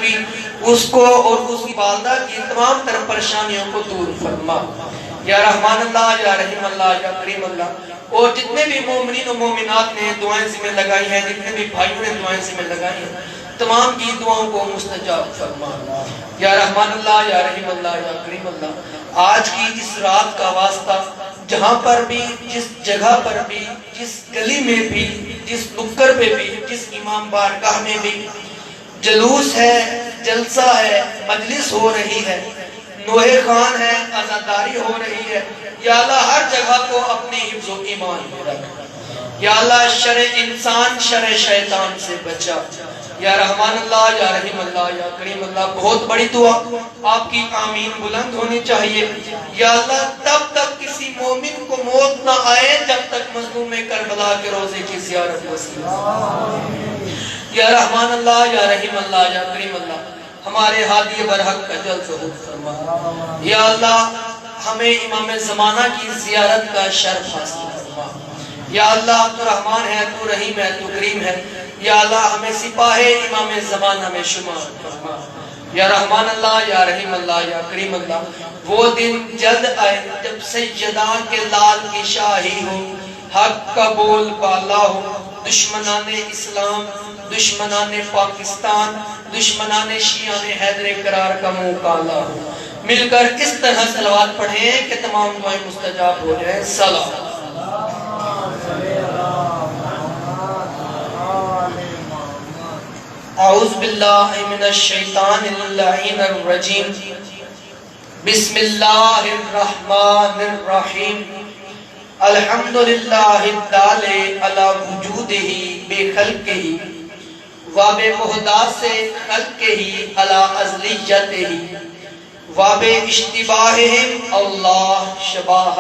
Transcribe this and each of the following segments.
کی اس کو اور اس کی والدہ کی تمام تر پریشانیوں کو دور فرما یا رحمان اللہ، یا رحیم اللہ، یا کریم اللہ۔ اور جتنے بھی مومنین و مومنات نے دعائیں ذمہ لگائی ہیں، جتنے بھی بھائیوں نے دعائیں ذمہ لگائی ہیں، تمام کی دعاؤں کو مستجاب فرما یا رحمان اللہ، یا رحیم اللہ، یا کریم اللہ۔ آج کی اس رات کا واسطہ جہاں پر بھی، جس جگہ پر بھی، جس گلی میں بھی، جس نکر پہ بھی، جس امام بارگاہ میں بھی جلوس ہے، جلسہ ہے، مجلس ہو رہی ہے، نوحے خان ہے، عزاداری ہو رہی ہے، یا اللہ ہر جگہ کو اپنی حفظ و ایمان میں رکھ یا اللہ، شر انسان شر شیطان سے بچا یا رحمان اللہ، یا رحیم اللہ، یا کریم اللہ۔ بہت بڑی دعا آپ کی آمین بلند ہونی چاہیے یا اللہ، تب تک کسی مومن کو موت نہ آئے جب تک مظلوم کربلا کے روزے کی زیارت نصیب یا رحمان اللہ، یا رحیم اللہ، یا کریم اللہ۔ ہمارے ہادی برحق کا جلد ظہور فرما یا اللہ، ہمیں امام زمانہ کی زیارت کا شرف حاصل فرما یا اللہ، تو رحمان ہے، تو رحیم ہے، تو کریم ہے یا اللہ، ہمیں سپاہ امام زمانہ میں شمار فرما یا رحمان اللہ، یا رحیم اللہ، یا کریم اللہ۔ وہ دن جلد آئے جب سیدہ کے لال کی شاہی ہو، حق کا بول بالا ہو، دشمنان اسلام، دشمنان پاکستان، دشمنان شیعان حیدر قرار کا منہ کالا ہو۔ مل کر اس طرح صلوات پڑھیں کہ تمام دعائیں مستجاب ہو جائیں۔ سلام۔ اعوذ باللہ من الشیطان اللعین الرجیم، بسم اللہ الرحمن الرحیم، الحمدللہ الدال علی وجودہ بخلقہ وبمحدث خلقہ علی ازلیتہ وباشتباہہم اللہ شباہ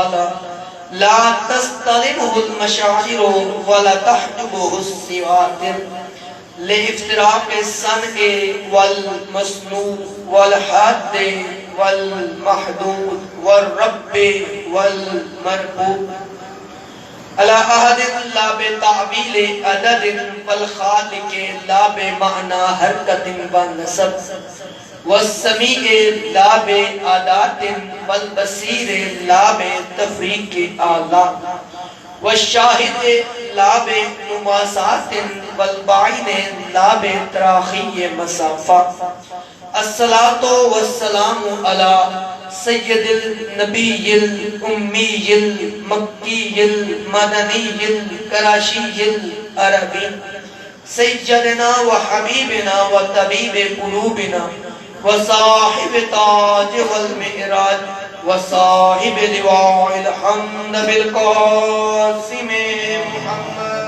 لا تستلمہ المشاعر ولا تحجبہ السواتر لافتراق الصنع والمصنوع والحاد والمحدود والرب والمربوب على عهد لا بتعبيل عدد والخالق لا بمعنى حركة والنسب والسميع لا بعادات والبصير لا بتفريق آلات والشاهد لا بمماسات والبعين لا بتراخي مسافات۔ الصلاة والسلام على سید النبی الامی المکی المدنی القرشی العربی سیدنا و حبیبنا و طبیب قلوبنا و صاحب تاج والمعراج و صاحب لواء الحمد بالقاسم محمد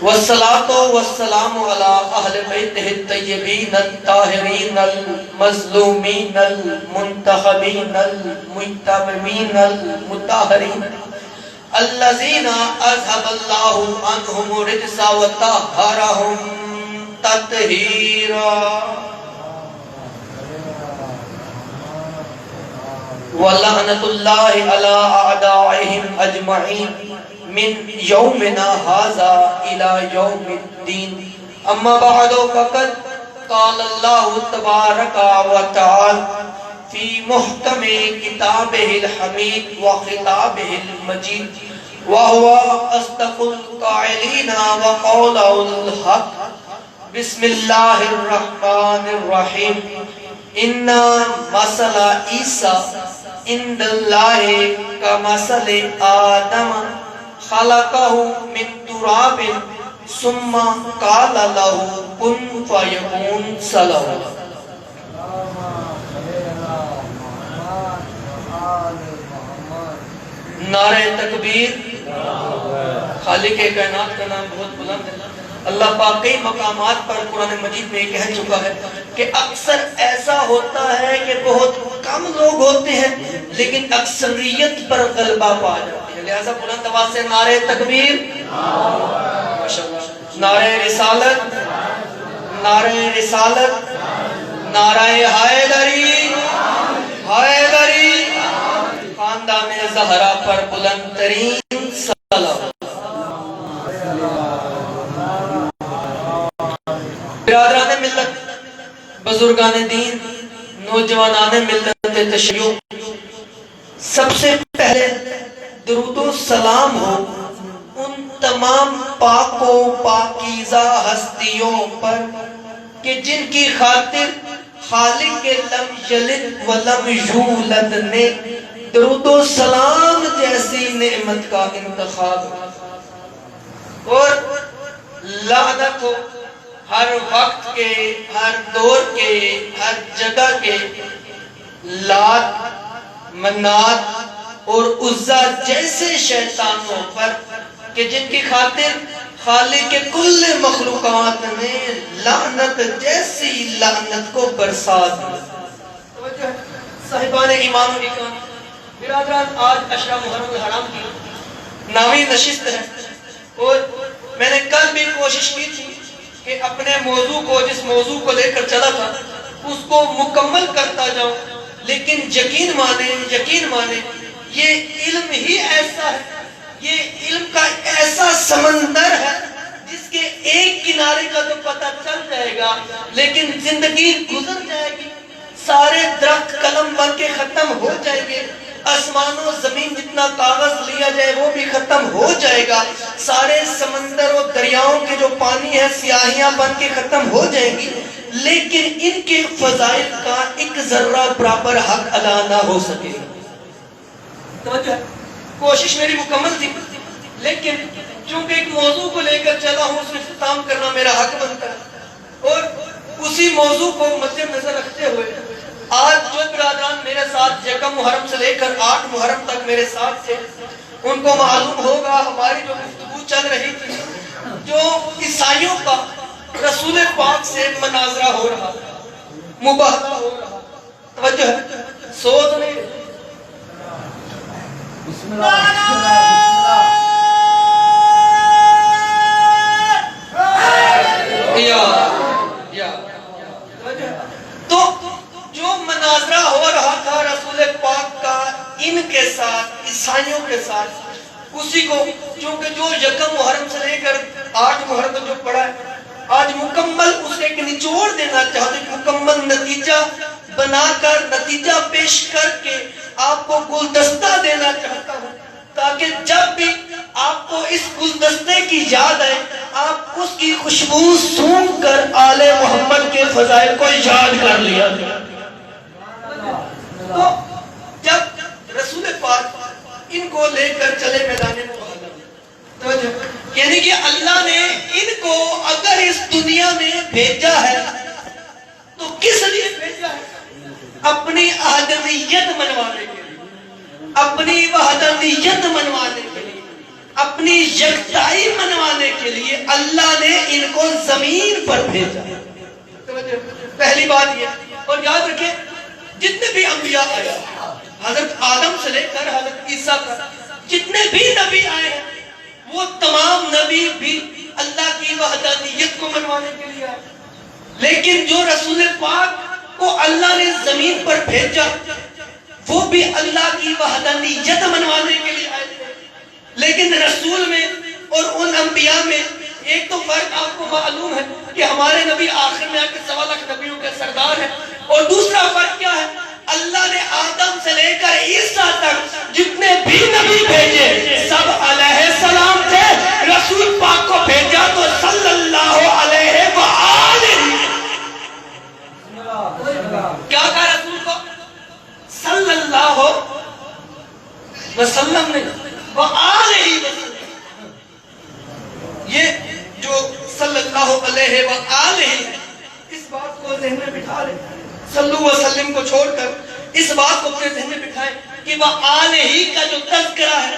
والصلاة والسلام على أهل بيته الطيبين الطاهرين المظلومين المنتخبين المجتمعين المطهرين الذين أذهب الله عنهم الرجس وطهرهم تطهيرا ولعنة الله على أعدائهم أجمعين من یومنا ھذا الى یوم الدین۔ اما بعد فقد قال اللہ تبارک و تعالی فی محکم کتابہ الحمید و خطابہ المجید وہو اصدق القائلین و قول الحق۔ بسم اللہ الرحمن الرحیم۔ ان مثل عیسیٰ عند اللہ کمثل آدم خلقہ من تراب ثم قال له کن فیکون۔ صلوات۔ نعرہ تکبیر۔ خالق کائنات کا نام بہت بلند ہے۔ اللہ پاک کئی مقامات پر قرآن مجید میں کہہ چکا ہے کہ اکثر ایسا ہوتا ہے کہ بہت کم لوگ ہوتے ہیں لیکن اکثریت پر غلبہ پا جاتے ہیں، لہذا بلند آواز سے نعرہ تکبیر، نعرہ رسالت، نعرہ رسالت، نعرہ حیدری، حیدری، خاندان زہرا پر بلند ترین سلام۔ برادران ملت، بزرگان دین، نوجوانان ملت تشیع، سب سے پہلے درود و سلام ہو ان تمام پاک و پاکیزہ ہستیوں پر کہ جن کی خاطر خالق کے لم یلد ولم یولد نے درود و سلام جیسی نعمت کا انتخاب، اور لعنت ہو ہر وقت کے، ہر دور کے، ہر جگہ کے لات، منات اور عزا جیسے شیطانوں پر کہ جن کی خاطر خالق کے کل مخلوقات نے لعنت جیسی لعنت کو برسا دیا۔ صاحبان ایمان و اکرام، برادران، آج عشرہ محرم الحرام کی نامی نشست ہے، اور میں نے کل بھی کوشش کی تھی کہ اپنے موضوع کو، جس موضوع کو لے کر چلا تھا، اس کو مکمل کرتا جاؤں، لیکن یقین مانے یہ علم ہی ایسا ہے، یہ علم کا ایسا سمندر ہے جس کے ایک کنارے کا تو پتہ چل جائے گا، لیکن زندگی گزر جائے گی، سارے درخت قلم بن کے ختم ہو جائیں گے، آسمان و زمین جتنا کاغذ لیا جائے وہ بھی ختم ہو جائے گا، سارے سمندر و دریاؤں کے جو پانی ہے سیاہیاں بن کے ختم ہو جائیں گی، لیکن ان کے فضائل کا ایک ذرہ برابر حق ادا نہ ہو سکے گا۔ توجہ، کوشش میری مکمل تھی، لیکن چونکہ ایک موضوع کو لے کر چلا ہوں، اس میں اختتام کرنا میرا حق بنتا ہے، اور اسی موضوع کو مد نظر رکھتے ہوئے آج جو برادران میرے ساتھ یکم محرم سے لے کر 8 محرم تک میرے ساتھ تھے، ان کو معلوم ہوگا ہماری جو گفتگو چل رہی تھی، جو عیسائیوں کا رسول پاک سے مناظرہ ہو رہا، مباحثہ ہو رہا۔ توجہ ہے، سوچ نہیں، بسم اللہ تو جو مناظرہ ہو رہا تھا رسول پاک کا ان کے ساتھ، عیسائیوں کے ساتھ، اسی کو چونکہ جو یکم محرم سے لے کر 8 محرم تک جو پڑھا ہے، آج مکمل اس ایک نچوڑ دینا چاہتا ہوں، مکمل نتیجہ بنا کر، نتیجہ پیش کر کے آپ کو گلدستہ دینا چاہتا ہوں، تاکہ جب بھی آپ کو اس گلدستے کی یاد آئے، آپ اس کی خوشبو سونگھ کر آل محمد کے فضائل کو یاد کر لیا۔ تو جب رسول پاک ان کو لے کر چلے میدان مباحثہ، یعنی کہ اللہ نے ان کو اگر اس دنیا میں بھیجا ہے تو کس لیے بھیجا ہے؟ اپنی آدمیت منوانے کے لیے، اپنی وحدانیت منوانے کے لیے، اپنی یکتائی منوانے کے لیے اللہ نے ان کو زمین پر بھیجا۔ پہلی بات یہ، اور یاد رکھیں جتنے بھی انبیاء آئے، حضرت آدم سے لے کر حضرت عیسیٰ کا، جتنے بھی نبی آئے ہیں وہ تمام نبی بھی اللہ کی وحدانیت کو منوانے کے لیے آئے، لیکن جو رسول پاک کو اللہ نے زمین پر بھیجا وہ بھی اللہ کی وحدانیت منوانے کے لیے آئے تھے، لیکن رسول میں اور ان انبیاء میں ایک تو فرق آپ کو معلوم ہے کہ ہمارے نبی آخر میں آ کے 1.25 لاکھ نبیوں کے سردار ہیں، اور دوسرا فرق کیا ہے؟ اللہ نے آدم سے لے کر عیسیٰ تک جتنے بھی نبی بھیجے سب علیہ السلام تھے، رسول پاک کو بھیجا تو صلی اللہ علیہ وآلہ، کیا کہا رسول کو؟ صلی اللہ وسلم نے وآلہ وسلم، یہ جو صلی اللہ علیہ وآلہ ہے، اس بات کو ذہن میں بٹھا لیں، صلو وسلم کو چھوڑ کر اس بات کو اپنے ذہن میں بٹھائیں کہ وآلہ کا جو تذکرہ ہے،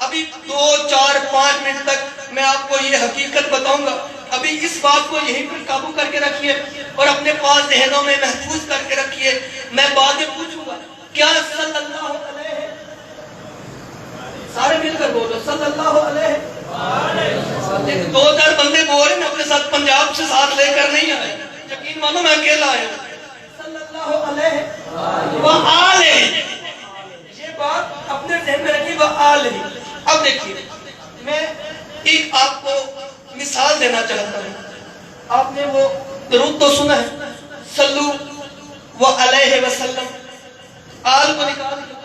ابھی 2 4 5 منٹ تک میں آپ کو یہ حقیقت بتاؤں گا، ابھی اس بات کو یہیں پر قابو کر کے رکھیے اور اپنے پاس ذہنوں میں محفوظ کر کے رکھیے، میں بعد میں پوچھوں گا کیا صلی اللہ علیہ، سارے مل کر بولو صلی اللہ علیہ، 2-4 بندے بول رہے ہیں، میں اپنے ساتھ پنجاب سے ساتھ لے کر نہیں آئے، یقین مانو میں اکیلا آیا ہوں، صلی اللہ علیہ وآلہ، یہ بات اپنے ذہن میں رکھیے وآلہ۔ اب دیکھیے میں ایک آپ کو مثال دینا چاہتا ہوں، آپ نے وہ درود تو سنا ہے، صلو و علیہ وسلم، آل کو نکال دیا،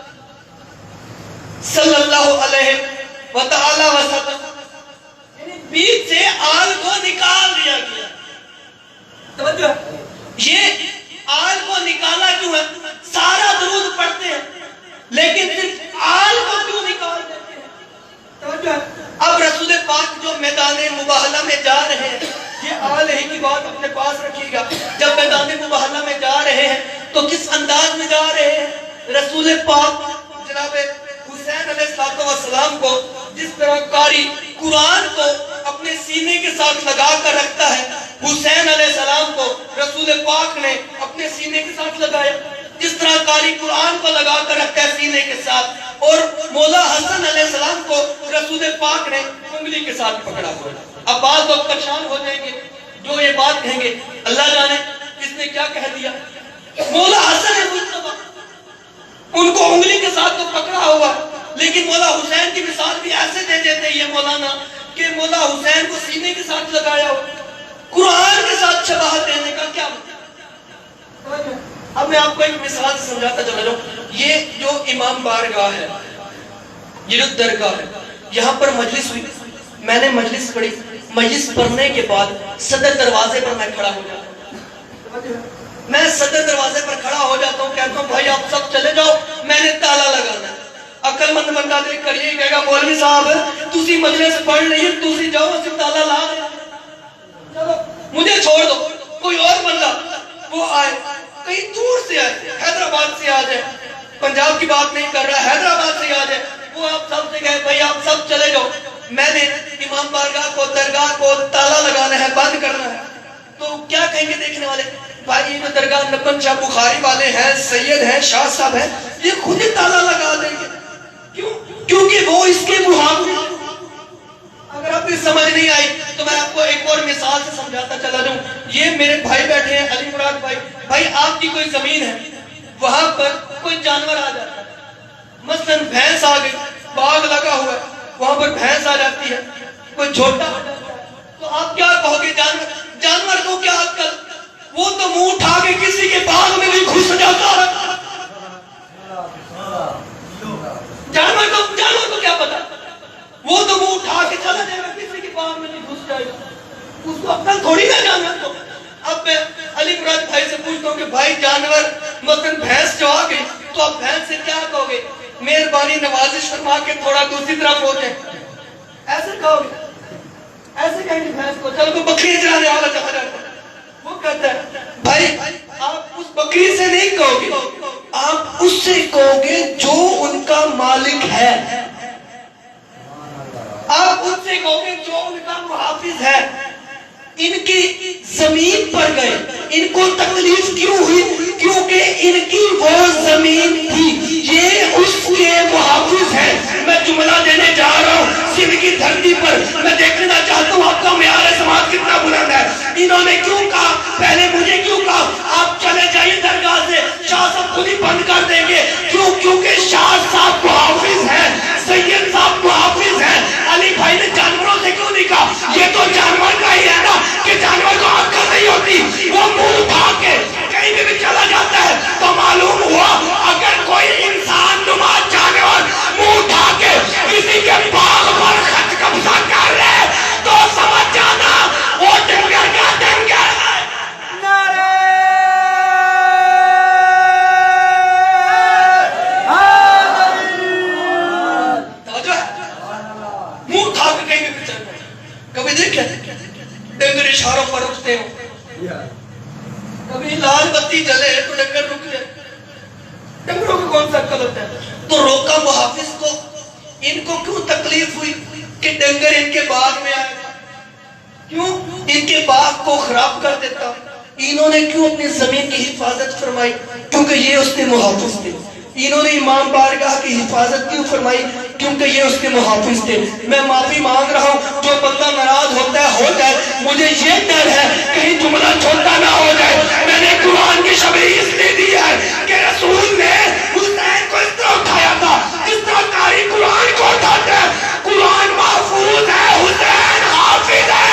صلی اللہ علیہ و تعالی وسلم، یعنی بیچ سے آل کو نکال دیا گیا. توجہ، یہ آل کو نکالا کیوں ہے؟ سارا درود پڑھتے ہیں لیکن صرف آل کو کیوں نکال دیتے ہیں؟ توجہ، اب رسول پاک جو میدان مباہلہ میں جا رہے ہیں، یہ آل ہی کی بات اپنے پاس رکھیے گا، جب میدان مباہلہ میں جا رہے ہیں تو کس انداز میں جا رہے ہیں؟ رسول پاک جناب حسین علیہ السلام کو جس طرح قاری قرآن کو اپنے سینے کے ساتھ لگا کر رکھتا ہے، حسین علیہ السلام کو رسول پاک نے اپنے سینے کے ساتھ لگایا، جس طرح قاری قرآن کو لگا کر رکھتا ہے سینے کے ساتھ، اور مولا حسن علیہ السلام کو رسول پاک نے انگلی کے ساتھ پکڑا ہوا. اب بعض لوگ پریشان ہو جائیں گے جو یہ بات کہیں گے، اللہ جانے اس نے کیا کہہ دیا، مولا حسن مصطفیٰ ان کو انگلی کے ساتھ تو پکڑا ہوا، لیکن مولا حسین کی مثال بھی ایسے دے دیتے یہ مولانا کہ مولا حسین کو سینے کے ساتھ لگایا ہو. قرآن کے ساتھ شباہت دینے کا کیا مطلب؟ اب میں آپ کو ایک مثال سے سمجھاتا چلا جاؤں. یہ جو امام بارگاہ ہے، یہ جو درگاہ ہے، یہاں پر مجلس ہوئی، میں نے مجلس پڑھی، مجلس پڑھنے کے بعد صدر دروازے پر میں کھڑا ہو جاتا ہوں، میں صدر دروازے پر کھڑا ہو جاتا ہوں، کہتا ہوں بھائی آپ سب چلے جاؤ، میں نے تالا لگانا ہے. عقل مند بندہ دیکھ کر یہ کہے گا مولوی صاحب تسی مجلس پڑھ نہیں، تسی جاؤ اسے تالا لا دے، چلو مجھے چھوڑ دو، کوئی اور بندہ وہ آئے، کہیں دور سے آئے، حیدرآباد سے آ جائے، پنجاب کی بات نہیں کر رہا، حیدرآباد سے آ جائے، وہ آپ سب سے کہے بھائی آپ سب چلے جاؤ، میں نے امام بارگاہ کو درگاہ کو تالا لگانا ہے، بند کرنا ہے. تو کیا کہیں گے دیکھنے والے، بھائی یہ جو درگاہ نبن شاہ بخاری والے ہیں، سید ہیں، شاہ صاحب ہیں، یہ خود ہی تالا لگا دیں گے. کیوں؟ کیونکہ وہ اس کے محافظ. اگر آپ کو سمجھ نہیں آئی تو میں آپ کو ایک اور مثال سے سمجھاتا چلا جاؤں. یہ میرے بھائی بیٹھے ہیں، علی مراد بھائی، بھائی آپ کی کوئی زمین ہے، وہاں پر کوئی جانور آ جاتا ہے، مثلا بھینس آ گئی، باغ لگا ہوا ہے، وہاں پر بھینس آ جاتی ہے، کوئی چھوٹا ہو جاتا ہے، تو آپ کیا کہو گے؟ جانور کو کیا عقل، وہ تو منہ اٹھا کے کسی کے باغ میں بھی گھس جاتا ہے. جانور کو کیا پتا، وہ تو منہ اٹھا کے چلا جائے گا، کسی کے باغ میں نہیں گھس جائے گا، اس کو عقل تھوڑی نہ جانور کو. اب میں علی مراد بھائی سے پوچھتا ہوں کہ بھائی جانور مثلا بھینس جو آ گئی تو آپ بھینس سے کیا کہو گے؟ مہربانی نوازش فرما کے تھوڑا دوسری طرف ہو جائے، ایسے کہو گے؟ ایسے کہیں گے بھینس کو چلو کوئی بکری چلانے والا چلا جاتا ہے، وہ کہتا ہے بھائی آپ اس بکری سے نہیں کہو گے، آپ اس سے کہو گے جو ان کا مالک ہے، آپ ان سے کہو گے جو ان کا محافظ ہے. ان کی زمین پر گئے، ان کو تکلیف کیوں ہوئی؟ کیونکہ ان کی وہ زمین تھی، یہ اس کے محافظ ہیں. میں جملہ دینے جا رہا ہوں، سندھ کی دھرتی پر میں دیکھنا چاہتا ہوں آپ کا معیار سماعت کتنا بلند ہے. انہوں نے کیوں کہا، پہلے مجھے کیوں کہا آپ چلے جائیے درگاہ سے، شاہ صاحب خود ہی بند کر دیں گے. کیوں؟ کیونکہ شاہ صاحب محافظ ہیں، سید صاحب محافظ ہیں. علی بھائی نے جانوروں سے کیوں نہیں کہا؟ یہ تو جانور کا ہی ہے نا کہ جانور کو عقل نہیں ہوتی، وہ منہ اٹھا کے کہیں بھی چلا جاتا ہے. تو معلوم ہوا اگر کوئی انسان نما جانور منہ اٹھا کے کسی کے باغ پر خط قبضہ کر لے تو سمجھ جانا وہ ڈنگر کا ڈنگر ہے. منہ اٹھا کے کہیں بھی چل رہے، کبھی دیکھیں ڈنگر اشاروں پر رکتے ہو، کبھی لال بتی جلے تو ڈنگر رک جائے. ڈنگروں کو کون سا عقل ہوتا ہے؟ تو روکا محافظ کو. ان کو کیوں تکلیف ہوئی کہ ڈنگر ان کے باغ میں آئے گا؟ کیوں؟ ان کے باغ کو خراب کر دیتا. انہوں نے کیوں اپنی زمین کی حفاظت فرمائی؟ کیونکہ یہ اس کے محافظ تھے. انہوں نے امام بارگاہ کی حفاظت کیوں فرمائی؟ کیونکہ یہ اس کے محافظ تھے. میں معافی مانگ رہا ہوں، جو بندہ ناراض ہوتا ہے ہو جائے، مجھے یہ ڈر ہے کہیں جملہ چھوٹا نہ ہو جائے. میں نے قرآن کی شبیہ اس لیے دی ہے کہ رسول نے حسین کو اس طرح اٹھایا تھا جس طرح قاری قرآن کو اٹھاتے ہیں. قرآن محفوظ ہے، حسین حافظ ہے.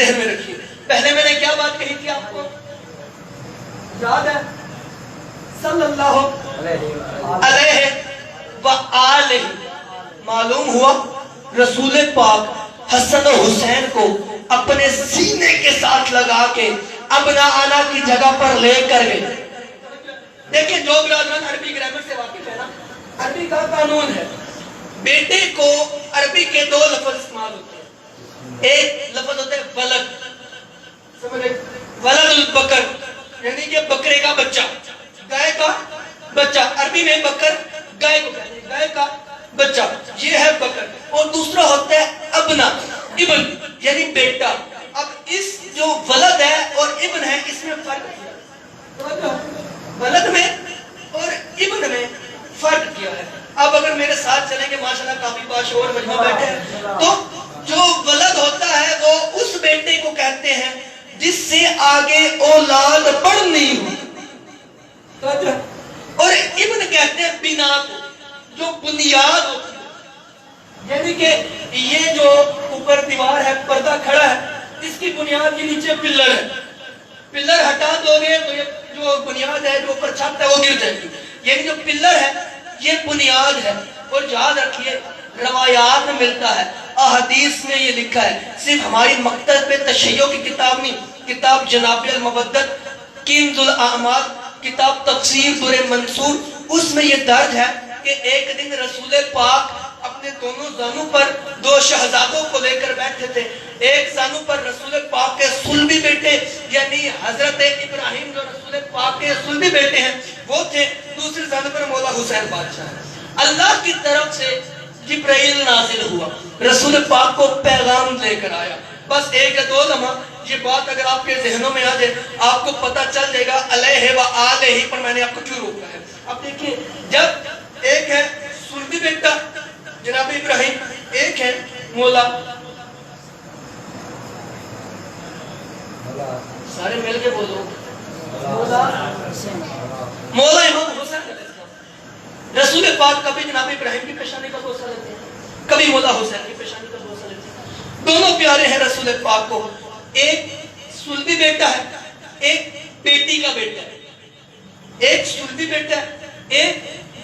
ذہن میں رکھیے. پہلے میں نے کیا بات کہی تھی آپ کو یاد ہے؟ صلی اللہ علیہ وآلہ. معلوم ہوا رسول پاک حسن و حسین کو اپنے سینے کے ساتھ لگا کے ابنا آنا کی جگہ پر لے کر گئے. دیکھیں جو برادران عربی گرامر سے واقف ہے نا، عربی کا قانون ہے بیٹے کو عربی کے دو لفظ استعمال ہوتے ہیں. ایک لفظ ہوتا ہے ولد، سمجھے، ولد البکر یعنی کہ بکرے کا بچہ، گائے کا بچہ. عربی میں بکر گائے کو کہتے ہیں، گائے کا بچہ، یہ ہے بکر. اور دوسرا ہوتا ہے ابنا، ابن یعنی بیٹا. اب اس جو ولد ہے اور ابن ہے اس میں فرق کیا، ولد میں اور ابن میں فرق کیا ہے. اب اگر میرے ساتھ چلیں گے، ماشاءاللہ کافی باشعور مجمع بیٹھے ہیں، تو جو ولد ہوتا ہے وہ اس بیٹے کو کہتے ہیں جس سے آگے اولاد بڑھنی ہو، اور ابن کہتے ہیں بنا کو، جو بنیاد ہوتی ہے. یعنی کہ یہ جو اوپر دیوار ہے، پردہ کھڑا ہے، اس کی بنیاد کے نیچے پلر ہے. پلر ہٹا دو گے تو یہ جو بنیاد ہے، جو اوپر چھت ہے، وہ گر جائے گی. یعنی جو پلر ہے یہ بنیاد ہے. اور یاد رکھیے روایات میں ملتا ہے، احادیث میں یہ لکھا ہے، صرف ہماری مکتب پہ تشیع کی کتاب نہیں، کتاب جناب المودت کنز الاعمال، کتاب تفسیر در منصور، اس میں یہ درج ہے کہ ایک دن رسول پاک اپنے دونوں زانوں پر دو شہزادوں کو لے کر بیٹھے تھے. ایک زانوں پر رسول پاک کے صلبی بیٹے یعنی حضرت ابراہیم جو رسول پاک کے صلبی بیٹے ہیں وہ تھے، دوسرے زانوں پر مولا حسین بادشاہ. اللہ کی طرف سے جبرائیل نازل ہوا، رسول پاک کو پیغام لے کر آیا. بس ایک یا دو لمحہ یہ بات اگر آپ کے ذہنوں میں آ جائے آپ کو پتہ چل جائے گا علیہ وآلہ پر میں نے آپ کو کیوں روکا ہے. اب دیکھیں، جب ایک ہے صلبی بیٹا جناب ابراہیم، ایک ہے مولا، سارے مل کے بولو، مولا امام حسین علیہ السلام. رسول پاک کبھی جناب ابراہیم کی پیشانی کا بوسہ لیتے ہیں، کبھی مولا حسین کی پیشانی کا بوسہ لیتے ہیں. دونوں پیارے ہیں رسول پاک کو. ایک صلبی بیٹا ہے، ایک بیٹی کا بیٹا ہے. ایک صلبی بیٹا ہے، ایک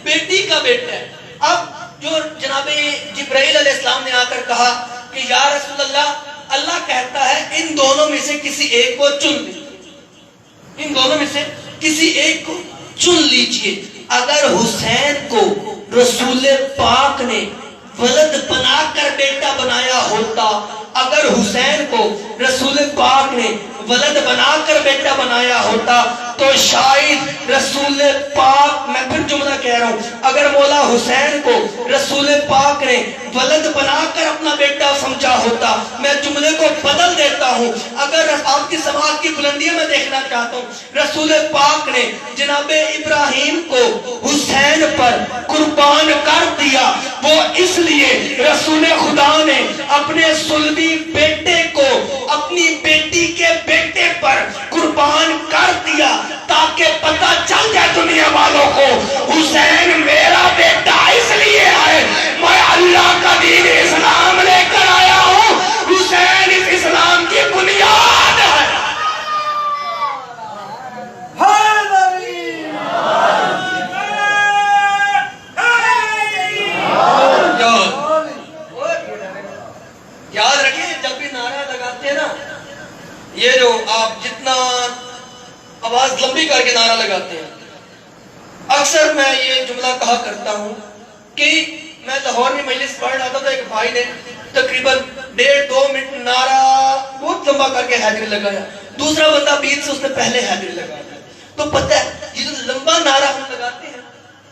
بیٹی کا بیٹا ہے. اب جو جناب جبرائیل علیہ السلام نے آ کر کہا کہ یا رسول اللہ، اللہ کہتا ہے ان دونوں میں سے کسی ایک کو چن لیجیے، ان دونوں میں سے کسی ایک کو چن لیجیے. اگر حسین کو رسول پاک نے ولد بنا کر بیٹا بنایا ہوتا، اگر حسین کو رسول پاک نے ولد بنا کر بیٹا بنایا ہوتا تو شاید رسول پاک، میں پھر جملہ کہہ رہا ہوں، اگر مولا حسین کو رسول پاک نے ولد بنا کر اپنا بیٹا سمجھا ہوتا، میں جملے کو بدل دیتا ہوں، اگر آپ کی سماعت کی بلندیاں میں دیکھنا چاہتا ہوں، رسول پاک نے جناب ابراہیم کو حسین پر قربان کر دیا، وہ اس لیے رسول خدا نے اپنے صلبی بیٹے کو اپنی بیٹی کے بیٹے پر قربان کر دیا تاکہ پتہ چل جائے دنیا والوں کو حسین میرا بیٹا اس لیے ہے، میں اللہ کا دین اسلام لے کر آیا ہوں، حسین اس اسلام کی بنیاد ہے. یاد رکھیں جب بھی نعرہ لگاتے ہیں نا، یہ جو آپ جتنا آواز لمبی کر کے نعرہ لگاتے ہیں، اکثر میں یہ جملہ کہا کرتا ہوں کہ میں لاہور میں مجلس پڑھ رہا تھا تو ایک بھائی نے تقریباً 1.5-2 منٹ نعرہ بہت لمبا کر کے حیدری لگایا، دوسرا بندہ بیچ سے اس نے پہلے حیدری لگایا. تو پتہ ہے یہ جو لمبا نعرہ ہم لگاتے ہیں،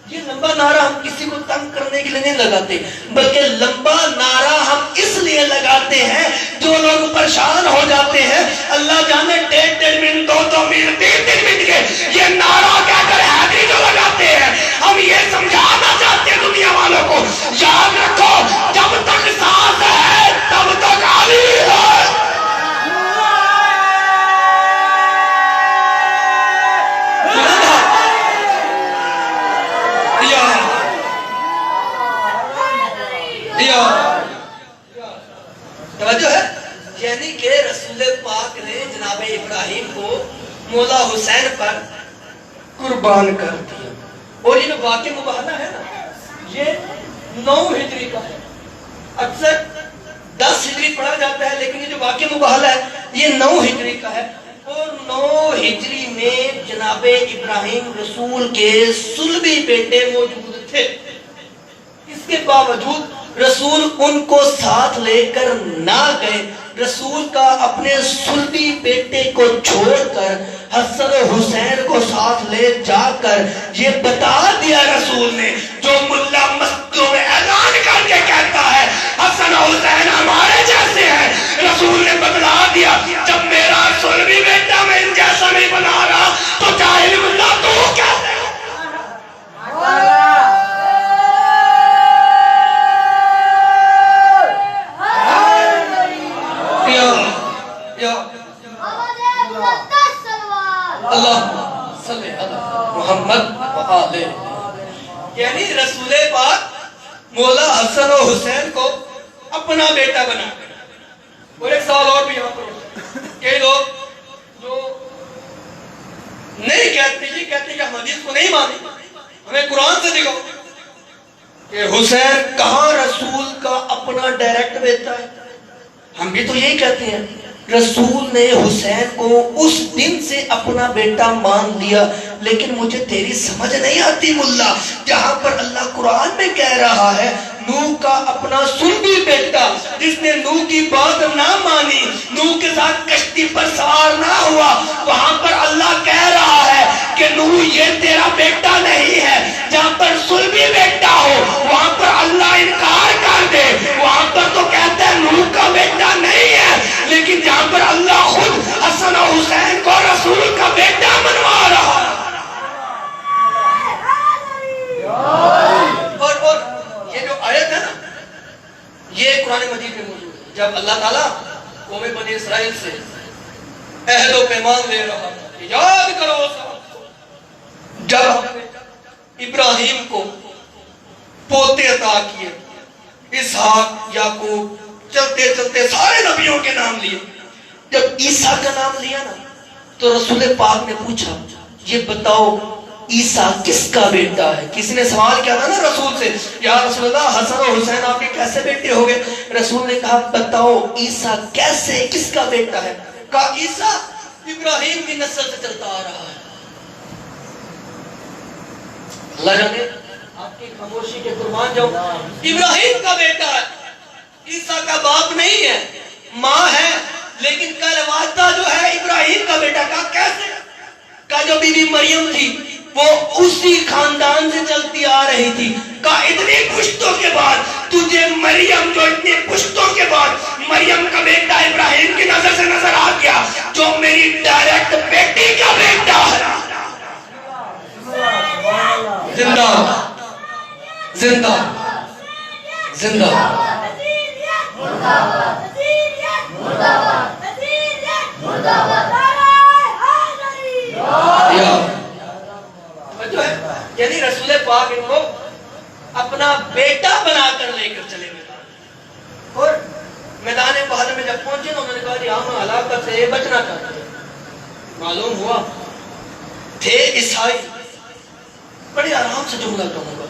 یہ لمبا نعرہ ہم کسی کو تنگ کرنے کے لیے نہیں لگاتے، بلکہ لمبا نعرہ ہم اس لیے لگاتے ہیں جو لوگ پریشان ہو جاتے ہیں، اللہ جانے 1.5 منٹ 2 منٹ 3 منٹ کے یہ نعرہ کہہ کر حیدری جو لگاتے ہیں، ہم یہ سمجھانا چاہتے ہیں دنیا والوں کو، یاد رکھو جب تک سانس ہے تب تک علی ہے. توجہ ہے، یعنی کہ رسول پاک نے جناب ابراہیم کو مولا حسین پر قربان کر دیا. اور یہ جو واقع مباہلہ ہے نا یہ 9 ہجری کا ہے. اکثر 10 ہجری پڑھا جاتا ہے لیکن یہ جو واقع مباہلہ ہے یہ 9 ہجری کا ہے. اور 9 ہجری میں جناب ابراہیم رسول کے صلبی بیٹے موجود تھے. اس کے باوجود رسول ان کو ساتھ لے کر نہ گئے. رسول کا اپنے صلبی بیٹے کو چھوڑ کر حسن و حسین کو ساتھ لے جا کر یہ بتا دیا رسول نے جو ملا مسجدوں میں اعلان کر کے کہتا ہے حسن و حسین ہمارے جیسے ہیں. رسول نے بتلا دیا جب میرا صلبی بیٹا میں ان جیسا نہیں بنا رہا تو جاہل ملا تو کیسے اللہ صلی اللہ محمد وآلہ. یعنی رسول پاک مولا حسن و حسین کو اپنا بیٹا بنا کر. اور ایک سوال اور بھی یہاں پر کئی لوگ جو نہیں کہتے یہ کہتے کہ ہم حدیث کو نہیں مانیں ہمیں قرآن سے دکھاؤ کہ حسین کہاں رسول کا اپنا ڈائریکٹ بیٹا ہے. ہم بھی تو یہی کہتے ہیں رسول نے حسین کو اس دن سے اپنا بیٹا مان لیا. لیکن مجھے تیری سمجھ نہیں آتی ملا جہاں پر اللہ قرآن میں کہہ رہا ہے نوح کا اپنا صلبی بیٹا جس نے نوح کی بات نہ مانی نوح کے ساتھ کشتی پر سوار نہ ہوا وہاں پر اللہ کہہ رہا ہے کہ نوح یہ تیرا بیٹا نہیں ہے. جہاں پر صلبی بیٹا ہو وہاں پر اللہ انکار کر دے وہاں پر تو کہتا ہے نوح کا بیٹا نہیں ہے. لیکن جہاں پر اللہ خود حسن و حسین کو رسول کا بیٹا منوا رہا ہے. اور یہ جو آیت ہے نا یہ قرآن مجید میں موجود ہے. جب اللہ تعالیٰ قوم بنی اسرائیل سے عہد و پیمان لے رہا تھا یاد کرو جب ابراہیم کو پوتے عطا کیے اسحاق یعقوب چلتے چلتے سارے نبیوں کے نام لیے. جب عیسیٰ کا نام لیا نا تو رسول پاک نے پوچھا یہ بتاؤ عیسیٰ کس کا بیٹا ہے. کسی نے سوال کیا تھا نا رسول سے یا رسول اللہ حسن و حسین آپ کے کیسے بیٹے ہو گئے. رسول نے کہا بتاؤ عیسیٰ کیسے کس کا بیٹا ہے. کہا عیسیٰ ابراہیم کی نسل سے چلتا آ رہا ہے. اللہ جانے آپ کی خاموشی کے قربان جاؤ ابراہیم کا بیٹا ہے. عیسیٰ کا باپ نہیں ہے ماں ہے لیکن کل والدہ جو ہے ابراہیم کا بیٹا. کہا کیسے. کہا جو بی بی مریم تھی وہ اسی خاندان سے چلتی آ رہی تھی. کہا اتنی پشتوں کے بعد تجھے مریم جو اتنی پشتوں کے بعد مریم کا بیٹا ابراہیم کی نظر سے نظر آ گیا جو میری ڈائریکٹ بیٹی کا بیٹا ہے. زندہ زندہ زندہ یعنی رسول پاک ان کو اپنا بیٹا بنا کر لے کر چلے گئے. اور میدان بہادر میں جب پہنچے انہوں نے کہا کہ ہم ہلاکت سے بچنا چاہتے ہیں. معلوم ہوا تھے عیسائی بڑے آرام سے جملہ کہوں گا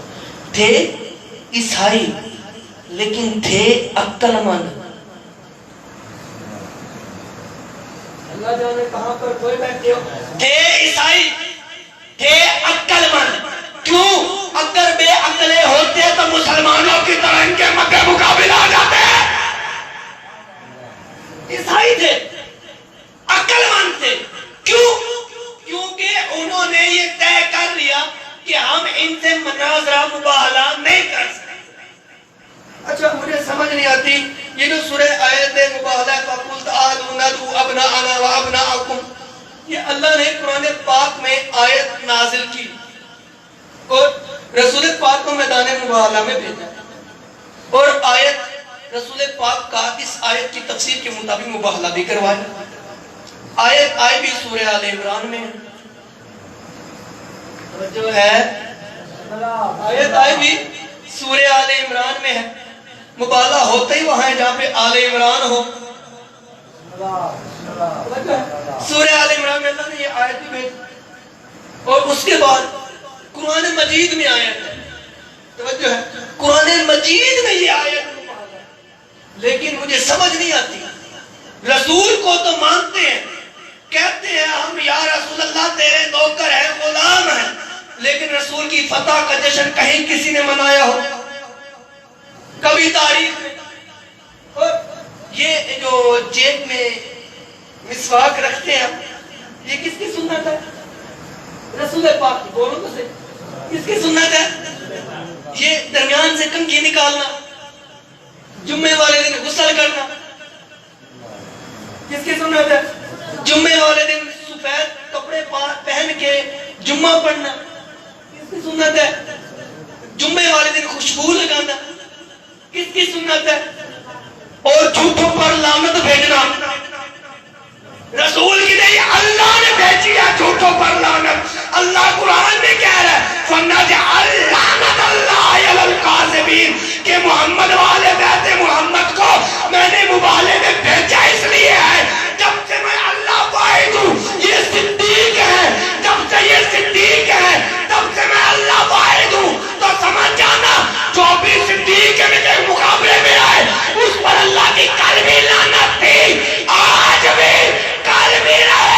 تھے عیسائی لیکن تھے عقل مند. اللہ جانے کہاں پر کوئی بیٹھے ہو. تھے عیسائی تھے عقل مند. کیوں اگر بے عقلے ہوتے تو مسلمانوں کی طرح ان کے مکہ مقابل آ جاتے. عیسائی تھے عقل مند تھے. کیوں کیونکہ انہوں نے یہ طے کر لیا کہ ہم ان سے مناظرہ مباہلہ نہیں کر سکتے. اچھا مجھے سمجھ نہیں آتی یہ جو سورہ آیت مباہلہ فَقُلْ تَعَالُوا نَدْعُوا أَبْنَاءَنَا وَأَبْنَاءَكُمْ یہ اللہ نے قرآن پاک میں آیت نازل کی اور رسول پاک کو میدان مباہلہ میں بھیجا اور آیت رسول پاک کا اس آیت کی تفسیر کے مطابق مباہلہ بھی کروایا. آیت آئی بھی سورہ آل عمران میں جو ہے آیت آئی بھی سورہ آل عمران میں ہے. مباہلہ ہوتا ہی وہاں ہے جہاں پہ آل عمران ہو. سورہ آل عمران میں اللہ نے یہ آیت بھی بھیجی اور اس کے بعد قرآن مجید میں آیت ہے، توجہ ہے، قرآن مجید میں یہ آیت ہے، لیکن مجھے سمجھ نہیں آتی۔ رسول کو تو مانتے ہیں، کہتے ہیں ہم یا رسول اللہ تیرے نوکر ہیں، غلام ہیں، لیکن رسول کی فتح کا جشن کہیں کسی نے منایا ہو؟ کبھی تاریخ میں؟ اور یہ جو جیب میں مسواک رکھتے ہیں یہ کس کی سنت ہے؟ رسول پاک کی، بولو تو سے کس کی سنت ہے؟ یہ درمیان سے کنگھی نکالنا، جمعے والے دن غسل کرنا کس کی سنت ہے؟ جمعے والے دن سفید کپڑے پہن کے جمعہ پڑھنا کس کی سنت ہے؟ جمعے والے دن خوشبو لگانا کس کی سنت ہے؟ اور جھوٹوں پر لعنت بھیجنا رسول کی نہیں، اللہ نے بھیجی ہے جھوٹوں پر لعنت۔ اللہ قرآن میں کہہ رہا ہے فَنَجْعَلْ لَعْنَتَ اللَّهِ عَلَى الْكَاذِبِينَ کہ محمد والے بیت محمد کو میں نے مبالغے میں بھیجا اس لیے ہے جب سے میں اللہ واحد ہوں، یہ صدیق ہے، جب سے یہ صدیق ہے تب سے میں اللہ واحد ہوں، تو سمجھ جانا جو بھی صدیق کے مقابلے میں آئے اس پر اللہ کی کل بھی لعنت تھی، آج بھی کل بھی رہے۔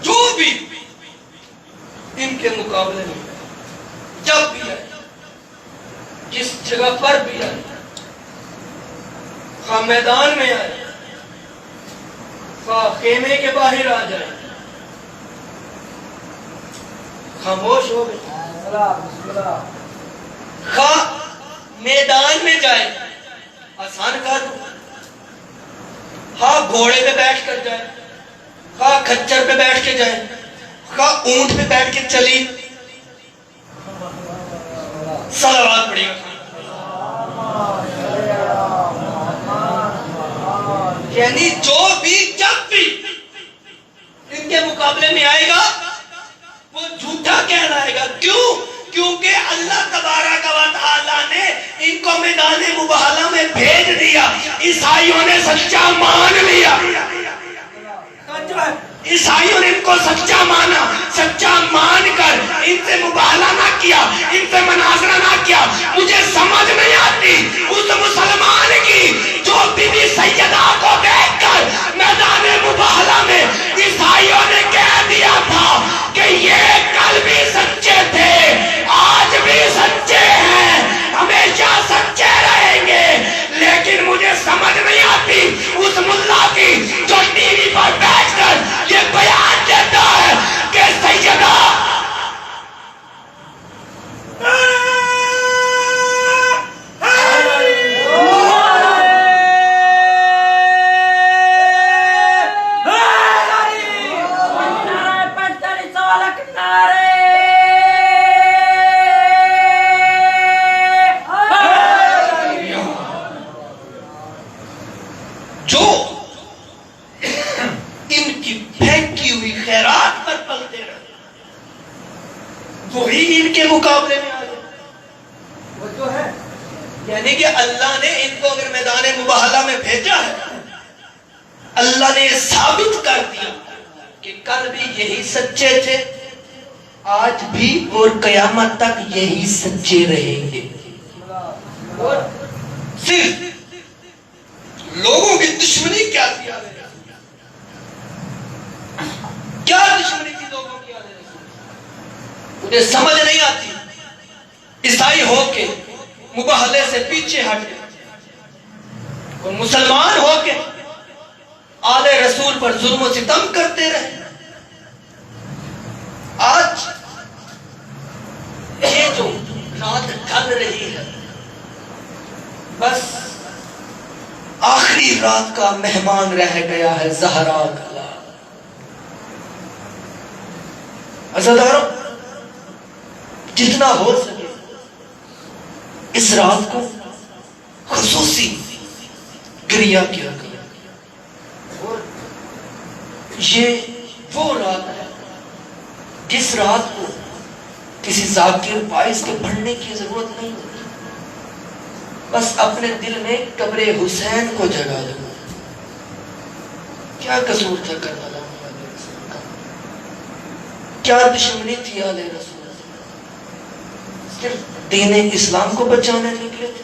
جو بھی ان کے مقابلے میں جب بھی آئے، جس جگہ پر بھی آئے، خواہ میدان میں آئے، خواہ خیمے کے باہر آ جائے، خاموش ہو گئے، خواہ میدان میں جائے، آسان کر دو، خواہ گھوڑے پہ بیٹھ کر جائے، خواہ کھچر پہ بیٹھ کے جائے، خواہ اونٹ پہ بیٹھ کے چلی، صلوات پڑھیں گا۔ یعنی جو بھی جب بھی ان کے مقابلے میں آئے گا وہ جھوٹا کہلائے گا۔ کیوں؟ کیونکہ اللہ تبارک و تعالیٰ نے ان کو میدان مباہلہ میں بھیج دیا، عیسائیوں نے سچا مان لیا، عیسائیوں نے ان کو سچا مانا، سچا مان کر ان سے مباہلہ نہ کیا، ان سے مناظرہ نہ کیا۔ مجھے سمجھ نہیں آتی اس مسلمان کی جو بی بی سیدہ کو دیکھ کر میدان مباہلہ میں عیسائیوں نے کہہ دیا تھا کہ یہ کل بھی سچے تھے، آج بھی سچے ہیں، ہمیشہ سچے رہیں گے۔ لیکن مجھے سمجھ نہیں آتی اس ملا کی جو ٹی وی پر بیٹھ کر یہ بیان دیتا ہے کہ سیدہ جو ان کی پھینکی ہوئی خیرات پر پلتے رہے وہی ان کے مقابلے میں آ جائے، وہ جو ہے یعنی کہ اللہ نے ان کو اگر میدان مباہلہ میں بھیجا ہے، اللہ نے یہ ثابت کر دیا کہ کل بھی یہی سچے تھے، آج بھی اور قیامت تک یہی سچے رہیں گے۔ اور صرف لوگوں کی دشمنی کیا تھی؟ کیا دشمنی تھی لوگوں کی؟ مجھے سمجھ نہیں آتی۔ عیسائی ہو کے مباہلے سے پیچھے ہٹ گئے اور مسلمان ہو کے آل رسول پر ظلم و ستم کرتے رہے۔ آج یہ جو رات ڈھل رہی ہے، بس آخری رات کا مہمان رہ گیا ہے زہرا کا لال۔ عزیزانو، جتنا ہو سکے اس رات کو خصوصی گریا کیا کیا. اور یہ وہ رات ہے جس رات کو کسی ذاکر باعث کے پڑھنے کی ضرورت نہیں ہوتی. بس اپنے دل میں قبر حسین کو جگا دو. کیا قصور تھا کربلا میں آل رسول کا؟ کیا دشمنی تھی آل رسول؟ صرف دین اسلام کو بچانے نکلے تھے.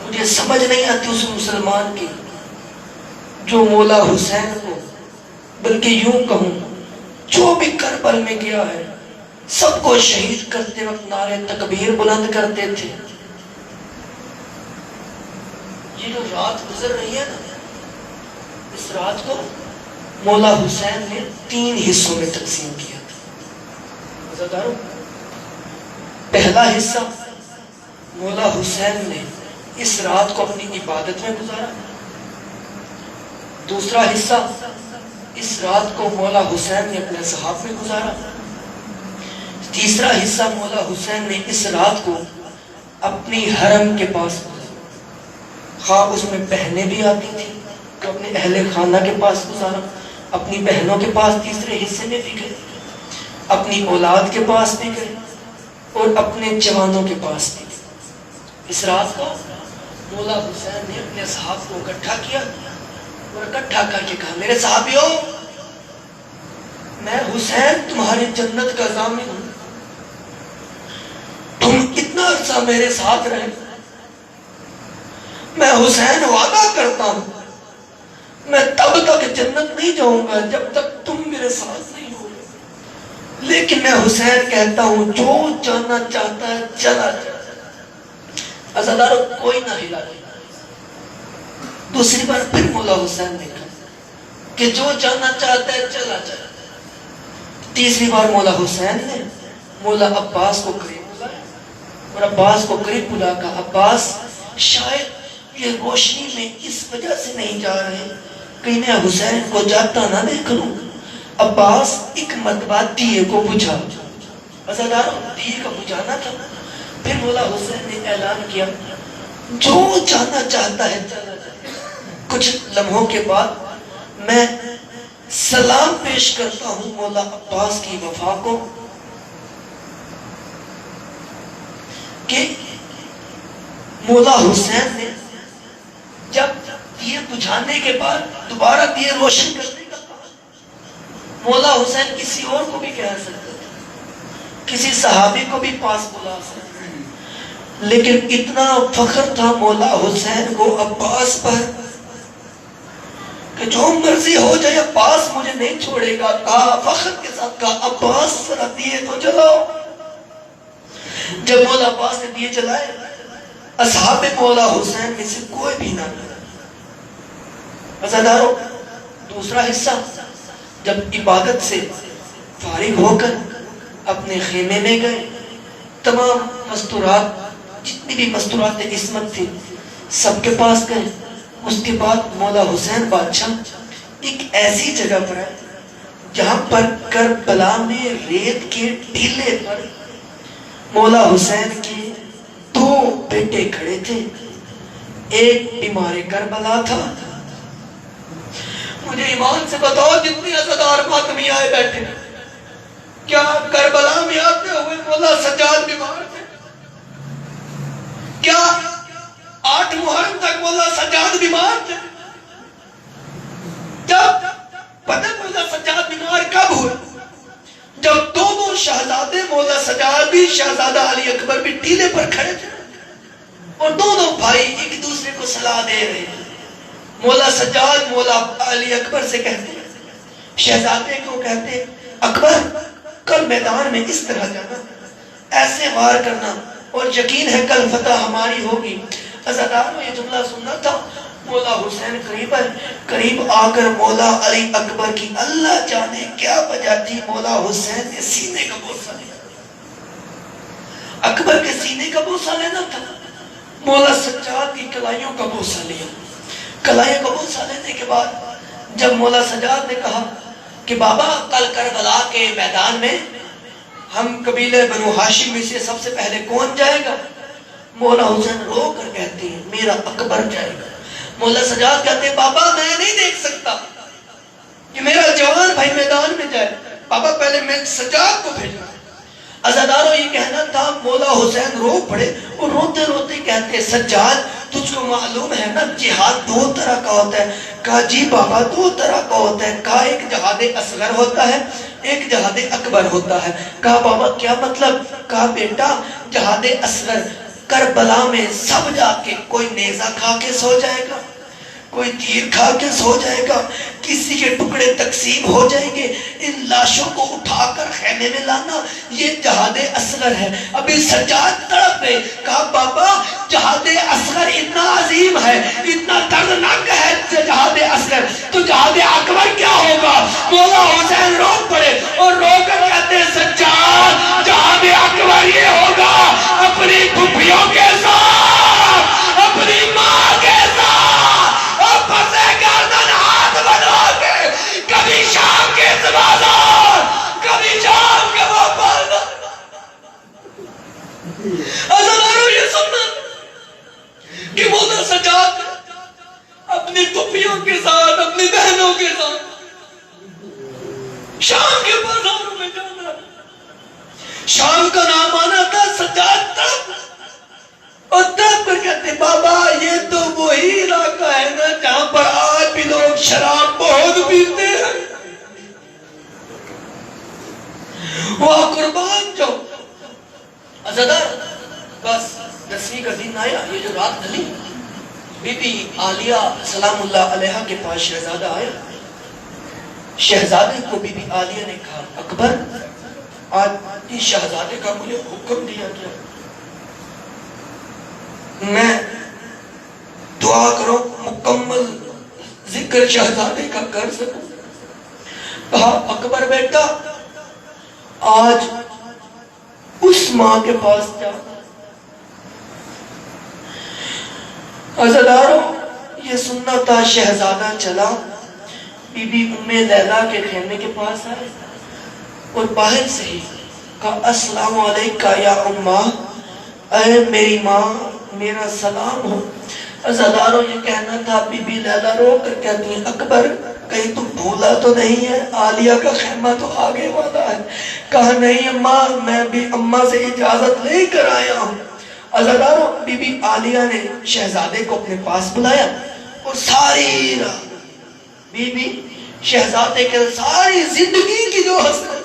مجھے سمجھ نہیں آتی اس مسلمان کی جو مولا حسین کو، بلکہ یوں کہوں جو بھی کربل میں گیا ہے، سب کو شہید کرتے وقت نعرے تکبیر بلند کرتے تھے. یہ جو رات گزر رہی ہے نا، اس رات کو مولا حسین نے 3 حصوں میں تقسیم کیا تھا. عزیزانو، پہلا حصہ مولا حسین نے اس رات کو اپنی عبادت میں گزارا. دوسرا حصہ اس رات کو مولا حسین نے اپنے صحاف میں گزارا. تیسرا حصہ مولا حسین نے اس رات کو اپنی حرم کے پاس گزارا. خواہ اس میں بہنیں بھی آتی تھیں تو اپنے اہل خانہ کے پاس گزارا، اپنی بہنوں کے پاس تیسرے حصے میں بھی گئے، اپنی اولاد کے پاس بھی گئے، اور اپنے جوانوں کے پاس بھی گئے. اس رات کو مولا حسین نے اپنے صحابہ کو اکٹھا کیا اور اکٹھا کر کے کہا، میرے صحابیوں، میں حسین تمہاری جنت کا ضامن ہوں. تم اتنا عرصہ میرے ساتھ رہے، میں حسین وعدہ کرتا ہوں میں تب تک جنت نہیں جاؤں گا جب تک تم میرے ساتھ نہیں ہو. لیکن میں حسین کہتا ہوں جو جانا چاہتا ہے چلا جائے. عزادارو، کوئی نہ ہلا. دوسری بار پھر مولا حسین نے کہا کہ جو جانا چاہتا ہے چلا جائے. تیسری بار مولا حسین نے مولا عباس کو قریب بلایا اور عباس کو قریب بلا کر، عباس، شاید یہ روشنی میں اس وجہ سے نہیں جا رہے کہ میں حسین کو جاتا نہ دیکھ لوں. عباس ایک مرتبہ دیے کو بجھا. عزادارو، دیے کا بجھانا تھا. پھر مولا حسین نے اعلان کیا جو جانا چاہتا ہے چلا جائے. کچھ لمحوں کے بعد میں سلام پیش کرتا ہوں مولا عباس کی وفا کو کہ مولا حسین نے جب دیے بجھانے کے بعد دوبارہ دیے روشن کرنے کا کہا. مولا حسین کسی اور کو بھی کہہ سکتے تھے، کسی صحابی کو بھی پاس بلا سکتے تھے، لیکن اتنا فخر تھا مولا حسین کو عباس پر کہ جو مرضی ہو جائے عباس مجھے نہیں چھوڑے گا. کہا، فخر کے ساتھ کہا، عباس ذرا دیے تو جلاؤ. جب مولا عباس نے دیے جلائے، اصحاب مولا حسین میں سے کوئی بھی نہ ملا. عزادارو، دوسرا حصہ جب عبادت سے فارغ ہو کر اپنے خیمے میں گئے، تمام مستورات، جتنی بھی مستورات عصمت تھی، سب کے پاس گئے. اس کے بعد مولا حسین بادشاہ ایک ایسی جگہ پر ہے جہاں پر کربلا میں ریت کے ٹیلے پر مولا حسین کے 2 بیٹے کھڑے تھے. ایک بیمار کربلا تھا. مجھے ایمان سے بتاؤ، جتنی عزادار ماتمی آئے بیٹھے، کیا کربلا میں آتے ہوئے مولا سجاد بیمار تھے؟ کیا 8 محرم تک مولا سجاد بیمار تھے؟ جب پتہ مولا سجاد بیمار کب ہوئے؟ جب دونوں شہزادے، مولا سجاد بھی شہزادہ علی اکبر بھی ٹیلے پر کھڑے تھے اور دونوں بھائی ایک دوسرے کو صلاح دے رہے ہیں. مولا سجاد مولا علی اکبر سے کہتے ہیں، شہزادے کو کہتے، اکبر کل میدان میں اس طرح جانا، ایسے وار کرنا، اور یقین ہے کل فتح ہماری ہوگی. عزادار میں یہ جملہ سننا تھا. مولا حسین قریب ہے، قریب آ کر مولا علی اکبر کی اللہ جانے کیا وجہ تھی، مولا حسین نے سینے کا بوسہ لیا. اکبر کے سینے کا بوسہ لینا تھا، مولا سجاد کی کلائیوں کا بوسہ لیا. کلائیوں کا بوسہ لینے کے بعد جب مولا سجاد نے کہا کہ بابا کل کربلا کے میدان میں ہم قبیلہ بنو ہاشم میں سے سب سے پہلے کون جائے گا؟ مولا حسین رو کر کہتے ہیں میرا اکبر جائے گا. مولا سجاد کہتے ہیں بابا میں نہیں دیکھ سکتا کہ میرا جوان بھائی میدان میں جائے، بابا پہلے میں سجاد کو بھیجنا۔ عزاداروں یہ کہنا تھا، مولا حسین رو پڑے اور روتے روتے کہتے ہیں سجاد تجھ کو معلوم ہے نا جہاد دو طرح کا ہوتا ہے؟ کہا جی بابا دو طرح کا ہوتا ہے۔ کہا ایک جہاد اصغر ہوتا ہے، ایک جہاد اکبر ہوتا ہے۔ کہا بابا کیا مطلب؟ کہا بیٹا جہاد اصغر کربلا میں سب جا کے کوئی نیزہ کھا کے سو جائے گا، کوئی تیر کھا کے سو جائے گا، کسی کے ٹکڑے تقسیم ہو جائیں گے، ان لاشوں کو اٹھا کر خیمے میں لانا، یہ جہاد اصغر ہے۔ ابھی سجاد تڑپ گئے، کہا بابا جہاد اصغر اتنا عظیم ہے، اتنا دردناک ہے جہاد اصغر، تو جہاد اکبر کیا ہوگا؟ مولا حسین رو پڑے اور رو کر کہتے ہیں سجاد جہاد اکبر یہ ہوگا اپنی پھپھیوں کے ساتھ، اپنی ماں کے ساتھ، اور پسے گردن ہاتھ بنا کے کبھی شام کے بازار، کبھی شام کے وہ بازار۔ عزاداروں یہ سننا کہ مولا سجاد اپنی پھپھیوں کے ساتھ، اپنی بہنوں کے ساتھ شام کے بازاروں میں جانا۔ شام کا نام آنا تھا سجاد تڑپ اور تب پر کہتے بابا یہ تو وہی علاقہ ہے نا جہاں پر آج بھی لوگ شراب بہت پیتے ہیں، وہاں قربان جاؤ۔ عزادار بس 10ویں کا دن آیا، یہ جو رات ڈھلی، بی بی عالیہ سلام اللہ علیہا کے پاس شہزادہ آیا۔ شہزادے کو بی بی عالیہ نے کہا اکبر آج شہزادے کا مجھے حکم دیا گیا، میں دعا کرو مکمل ذکر شہزادے کا کر سکوں۔ کہا اکبر بیٹا آج اس ماں کے پاس جا۔ عزاداروں یہ سننا تھا، شہزادہ چلا، بی بی ام لیلہ کے خیمے کے پاس آئے اور باہر سے ہی کہا السلام علیکہ یا اماں، اے میری ماں میرا سلام ہو۔ عزاداروں یہ کہنا تھا، بی بی لیلہ رو کر کہتی ہیں اکبر کہیں تم بھولا تو نہیں ہے، عالیہ کا خیمہ تو آگے والا ہے۔ کہا نہیں اماں میں بھی اماں سے اجازت لے کر آیا ہوں۔ عزاداروں بی بی عالیہ نے شہزادے کو اپنے پاس بلایا اور ساری رات بی بی شہزادے کے ساری زندگی کی جو حسرت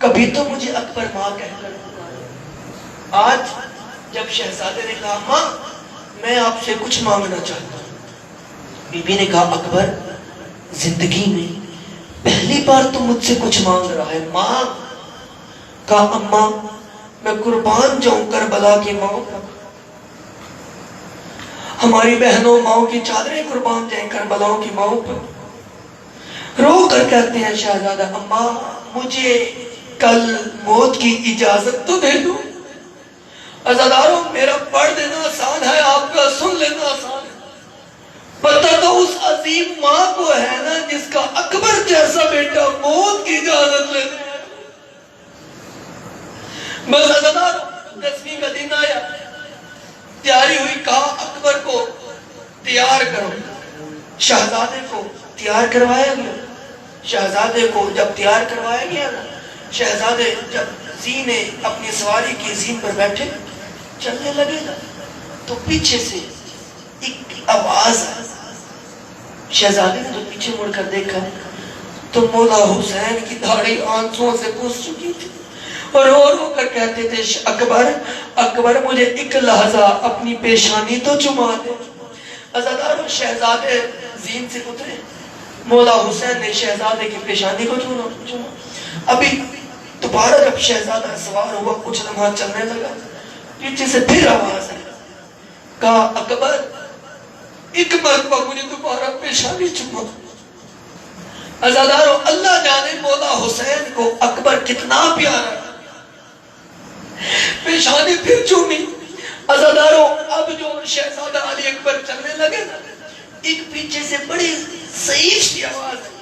کبھی تو مجھے اکبر ماں کہہ کر پکارا۔ آج جب شہزادے نے کہا ماں میں آپ سے کچھ مانگنا چاہتا ہوں، بی بی نے کہا اکبر زندگی میں پہلی بار تو مجھ سے کچھ مانگ رہا ہے، ماں۔ کہا اماں میں قربان جاؤں کربلا کی ماں پر، ہماری بہنوں ماں کی چادریں قربان جائیں کربلاؤں کی ماں پر۔ رو کر کہتے ہیں شہزادہ اماں مجھے کل موت کی اجازت تو دے دو۔ عزاداروں میرا پڑھ دینا آسان ہے، آپ کا سن لینا آسان ہے، پتہ تو اس عظیم ماں کو ہے نا جس کا اکبر جیسا بیٹا موت کی اجازت لیتے ہیں۔ بس عزاداروں 10ویں کا دن آیا، تیاری ہوئی، کہا اکبر کو تیار کرو۔ شہزادے کو تیار کروایا گیا۔ شہزادے کو جب تیار کروایا گیا نا، شہزادے جب زینے اپنی سواری کی زین پر بیٹھے چلنے لگے نا تو پیچھے سے ایک آواز آئی۔ شہزادے نے جو پیچھے مڑ کر دیکھا تو مولا حسین کی داڑھی آنسوں سے پوچھ چکی تھی اور رو رو کر کہتے تھے اکبر اکبر مجھے ایک لحظہ اپنی پیشانی تو چما دے۔ عزاداروں شہزادے زین سے اترے، مولا حسین نے شہزادے کی پیشانی کو چوما۔ ابھی دوبارہ جب شہزادہ سوار ہوا کچھ لمحہ چلنے لگا، پیچھے سے پھر آواز آئی، کہا اکبر ایک مرتبہ مجھے دوبارہ پیشانی چوما۔ عزاداروں اللہ جانے مولا حسین کو اکبر کتنا پیارا، پیشانی پھر چومی۔ عزاداروں اب جو شہزادہ علی اکبر چلنے لگے نا، ایک پیچھے سے بڑی ضعیف سی آواز آئی،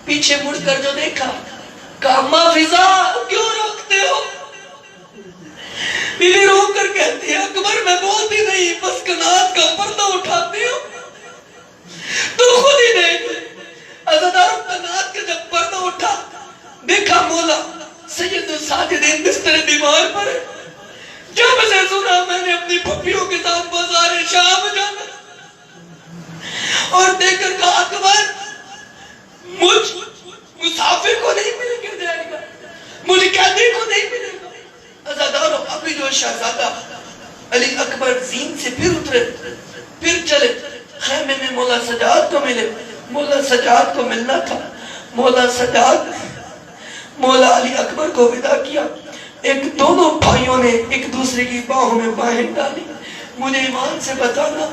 پیچھے مڑ کر جو دیکھا، کہا ماں فضا کیوں روکتے ہو؟ بیوی رو کر کہتی ہے اکبر میں بولتی نہیں، بس کنات کا پردہ اٹھاتی ہوں۔ مولا سید الساجدین بستر بیمار پر ہے. جب سے سنا میں نے اپنی پھپھیوں کے ساتھ بازار شام جانا اور دیکھ کر کہا اکبر مجھ مسافر کو نہیں مل کے جائے گا, مجھ قیدی کو نہیں ملے گا. عزادارو ابھی جو شہزادہ علی اکبر زین سے پھر اترے, پھر چلے خیمے میں مولا سجاد کو ملے. مولا سجاد کو ملنا تھا. مولا سجاد مولا علی اکبر کو ودا کیا. ایک دونوں بھائیوں نے ایک دوسرے کی باہوں میں باہیں ڈالی. مجھے ایمان سے بتانا,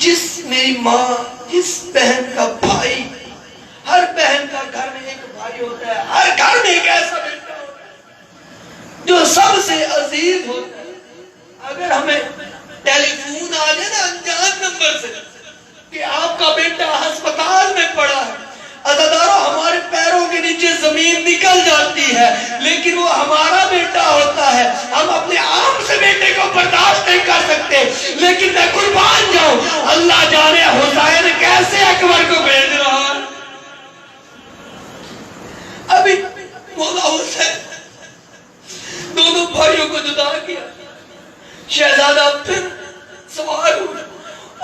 جس میری ماں, جس بہن کا بھائی, ہر بہن کا گھر میں ایک بھائی ہوتا ہے, ہر گھر میں ایک ایسا بیٹا ہوتا ہے جو سب سے عزیز ہوتا ہے. اگر ہمیں ٹیلی فون آ جائے نا انجان نمبر سے کہ آپ کا بیٹا ہسپتال میں پڑا ہے, عزادارو ہمارے پیروں کے نیچے زمین نکل جاتی ہے, لیکن وہ ہمارا بیٹا ہوتا ہے. ہم اپنے عام سے بیٹے کو برداشت نہیں کر سکتے, لیکن میں قربان جاؤں اللہ جانے حسین کیسے اکبر کو بھیج رہا ہے. ابھی مولا حسین دونوں بھائیوں کو جدا کیا. شہزادہ پھر سوار ہوئے,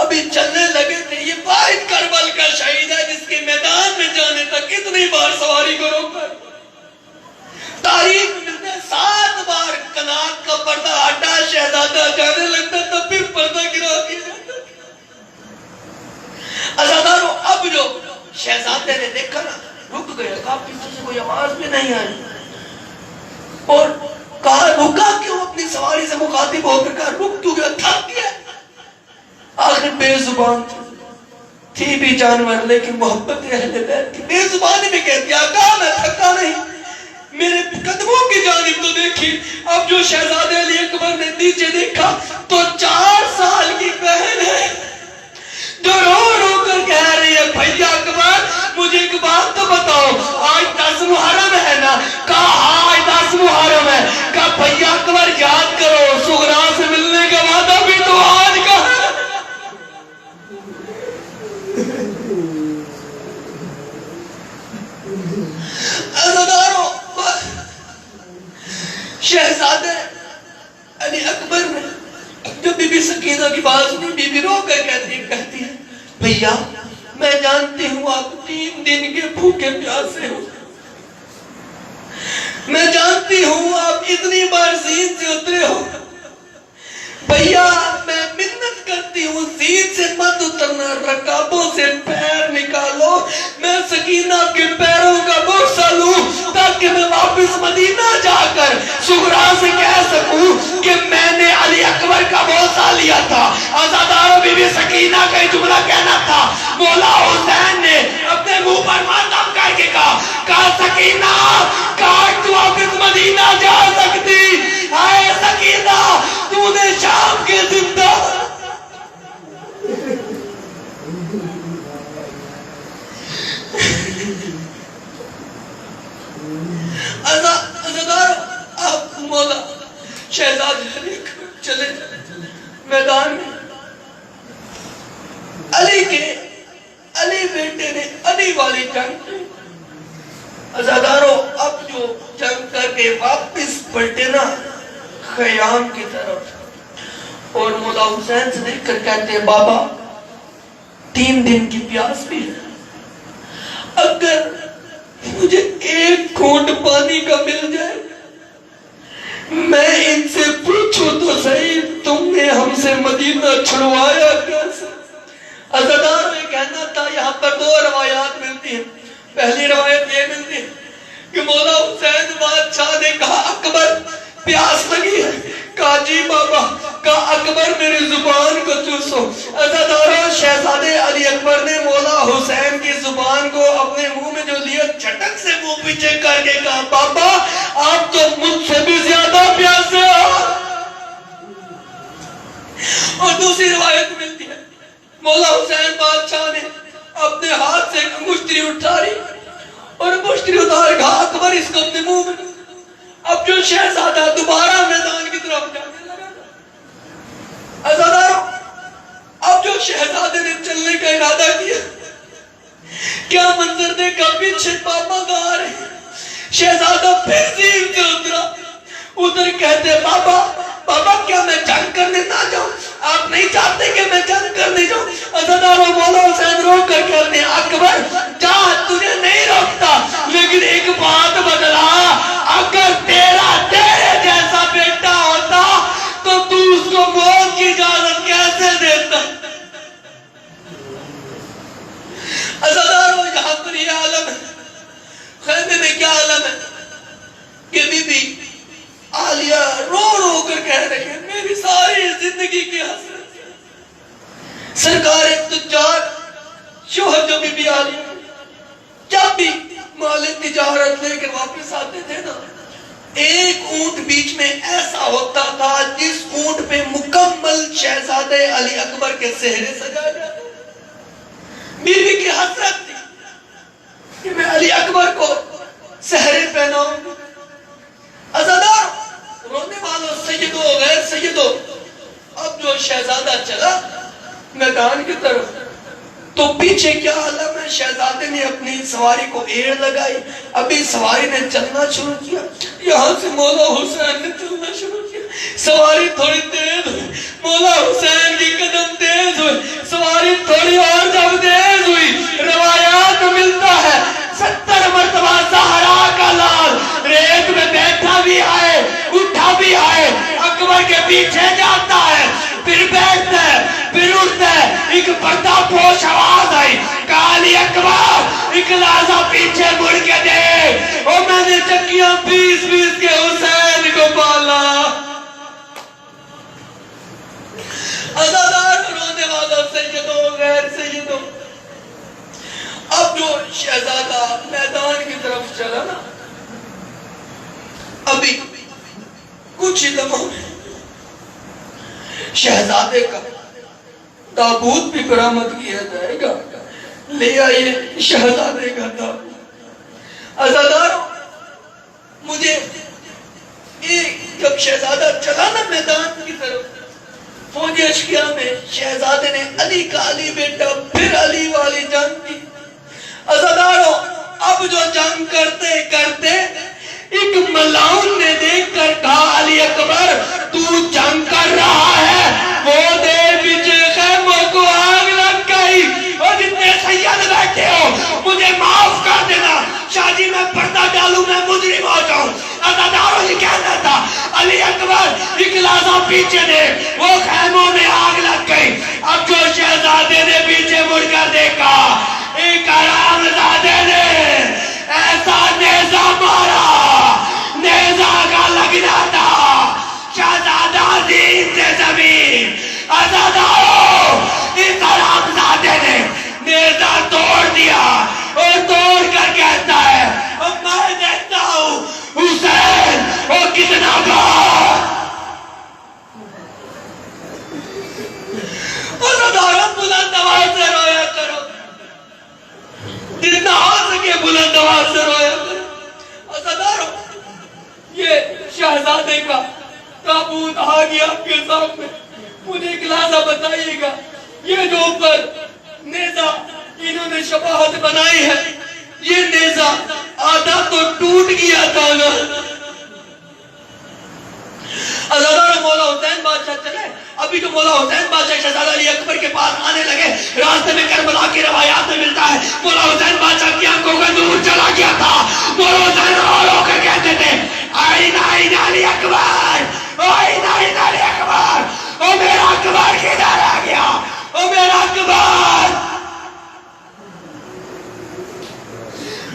ابھی چلنے لگے تھے. یہ واحد کربل کا شہید ہے جس کے میدان میں جانے تک کتنی بار سواری کو روکا. تاریخ میں 7 بار کنات کا پردہ ہٹا شہزادہ جانے لگتا تھا, پھر پردہ گرا دیا جاتا. عزادارو اب جو شہزادے نے دیکھا نا رک گئے, کہا پیچھے سے کوئی آواز بھی نہیں آئی, اور کہا رکا کیوں, اپنی سواری سے مخاطب ہو کر کہا رک کیوں گیا, تھک گیا. آخر بے زبان تھی بھی جانور, لیکن محبت اہل بیت کی بے زبانی میں کہتی آقا میں تھکا نہیں, میرے قدموں کی جانب تو دیکھی. اب جو شہزادے علی اکبر نے نیچے دیکھا تو 4 سال کی بہن ہے جو رو رو کر کہہ رہی ہے بھیا اکبر مجھے ایک بات تو بتاؤ, آج 10 محرم ہے نا. کہا ہاں آج 10 محرم ہے. کہا بھیا اکبر یاد کرو سغرا سے ملنے کا وعدہ بھی تو آج کا ہے. عزادارو شہزادے علی اکبر نے جو بی بی سکینہ کی بات سنی, بی بی رو کر کہتی ہے بھیا میں جانتی ہوں آپ 3 دن کے بھوکے پیاسے ہو, میں جانتی ہوں آپ اتنی بار زین سے اترے ہو. بھیا میں منت کرتی ہوں زین سے مت اترنا, رکابوں سے پیر نکالو, میں سکینہ کے پیروں کا بوسہ لوں تاکہ میں واپس مدینہ جا کر سغرا سے کہہ سکوں کہ میں نے علی اکبر کا بوسہ لیا تھا. عزادارو بی بی سکینہ کا یہ جملہ کہنا تھا. مولا حسین نے اپنے منہ پر ماتم کر کے کہا سکینہ کاٹ تو واپس مدینہ جا سکتی. ہائے سکینہ تو نے شام کے زندہ. عزادارو اب مولا شہزادے چلے میدان میں. علی بیٹے نے علی والی جنگ. عزادارو اب جو جنگ کر کے واپس پلٹے نا خیام کی طرف, اور مولا حسین سے دیکھ کر کہتے ہیں بابا 3 دن کی پیاس بھی ہے, اگر مجھے 1 گھونٹ پانی کا مل جائے میں ان سے پوچھوں تو صحیح تم نے ہم سے مدینہ چھڑوایا کیسے. عزادار میں کہنا تھا یہاں پر 2 روایات ملتی ہیں. پہلی روایت یہ ملتی ہے کہ مولا حسین بادشاہ نے کہا اکبر پیاس لگی ہے. کہا جی بابا. کہا اکبر میری زبان کو چوسو. عزاداروں شہزادے علی اکبر نے مولا حسین کی زبان کو اپنے منہ میں جو لیا جھٹک سے منہ پیچھے کر کے کہا بابا آپ تو مجھ سے بھی زیادہ پیاسے ہو. اور دوسری روایت ملتی ہے مولا حسین بادشاہ نے اپنے ہاتھ سے مشتری اٹھاری اور مشتری اتار کہا اکبر اس کو اپنے منہ میں. اب جو شہزادہ دوبارہ میدان کی طرف جانے لگا. عزاداروں اب جو شہزادے نے چلنے کا ارادہ کیا کیا منظر دیکھا, پیچھے پاپا گا رہے ہیں. شہزادہ پھر زین سے اترا. ادھر کہتے بابا بابا کیا میں جنگ کرنے نہ جاؤں؟ آپ نہیں چاہتے کہ میں جنگ کرنے جاؤں؟ عزادار و مولا حسین رو کر کہتے ہیں اکبر جا تجھے نہیں روکتا، لیکن ایک بات بدلا، اگر تیرے جیسا بیٹا ہوتا تو تو اس کو موت کی اجازت کیسے دیتا؟ عزادار و یہاں پر یہ عالم ہے، خیمے میں کیا عالم ہے کہ بی بی عالیہ رو رو کر کہہ رہے ہیں میری ساری زندگی کی حسرت. سرکار تجار شوہر جو بی بی عالیہ جب بھی مال تجارت لے کر واپس آتے تھے نا، ایک اونٹ بیچ میں ایسا ہوتا تھا جس اونٹ پہ مکمل شہزادے علی اکبر کے سہرے سجائے جاتے. بی بی کی حسرت تھی کہ میں علی اکبر کو سہرے پہناؤں. عزادار رونے والوں سیدو غیر سیدو، اب جو شہزادہ چلا میدان کی طرف تو پیچھے کیا عالم ہے. شہزادے نے اپنی سواری کو ایڑ لگائی، ابھی سواری نے چلنا شروع کیا، یہاں سے مولا حسین نے چلنا شروع کیا. سواری تھوڑی تیز ہوئی، مولا حسین کی قدم تیز ہوئی، سواری تھوڑی اور جب تیز ہوئی، روایات ملتا ہے 70 مرتبہ زہرا کا لال ریت میں بیٹھا بھی آئے اٹھا بھی آئے، اکبر کے پیچھے جاتا ہے، پھر بیٹھتا ہے، پھر اٹھتا ہے. ایک پردہ پوش آواز آئی، کالی اکبر ایک لحظہ پیچھے مڑ کے دیکھ، اور میں نے چکیاں 20 کے حسین کو پالا. عزادار رونے والا سیدو غیر سیدو، اب جو شہزادہ میدان کی طرف چلا نا، ابھی کچھ ہی لمحوں میں شہزادے کا تابوت بھی برآمد کیا جائے گا. لے آئیے شہزادے کا تابوت. عزاداروں مجھے جب شہزادہ چلا نا میدان کی طرف، فوج اشکیا میں شہزادے نے علی کا علی بیٹا پھر علی والی جنگ کی. عزاداروں اب جو جنگ کرتے کرتے ایک ملاؤن نے دیکھ کر کہا علی اکبر تو جنگ کر رہا ہے، وہ دے پیچھے خیموں کو آگ لگ گئی، اور جتنے سید بیٹھے ہو مجھے معاف کر دینا، شاہ جی میں پردہ ڈالوں میں مجرم ہو جاؤں. عزاداروں یہ کہنا تھا علی اکبر ایک لحظہ پیچھے دے، وہ خیموں میں آگ لگ گئی. اب جو شہزادے نے پیچھے مڑ کر دیکھا، ایک حرامزادے نے ایسا نیزہ مارا، نیزہ کا لگنا تھا شہزادہ زین سے زمین. عزاداروں اس حرامزادے نے نیزہ توڑ دیا، اور توڑ کر کہتا ہے اب میں دیکھتا ہوں حسین وہ کتنا بار. عزاداروں بلند آواز سے رویا کرو، جتنا ہو سکے بلند آواز سے رویا کرو. عزاداروں یہ شہزادے کا تابوت آ گیا آپ کے سامنے. مجھے ایک لحظہ بتائیے گا، یہ جو اوپر نیزہ انہوں نے شباہت بنائی ہے، یہ نیزہ آدھا تو ٹوٹ گیا تھا نا. عزاداروں مولا حسین بادشاہ چلے، ابھی جو مولا حسین بادشاہ شہزادہ علی اکبر کے پاس آنے لگے، راستے میں کربلا کی روایات میں ملتا ہے مولا حسین بادشاہ کی آنکھوں کا نور چلا گیا تھا. مولا حسین رو رو کر کہتے تھے آئین آئین علی اکبر، آئین آئین علی اکبر، او میرا اکبر کدھر آ گیا، او میرا اکبر.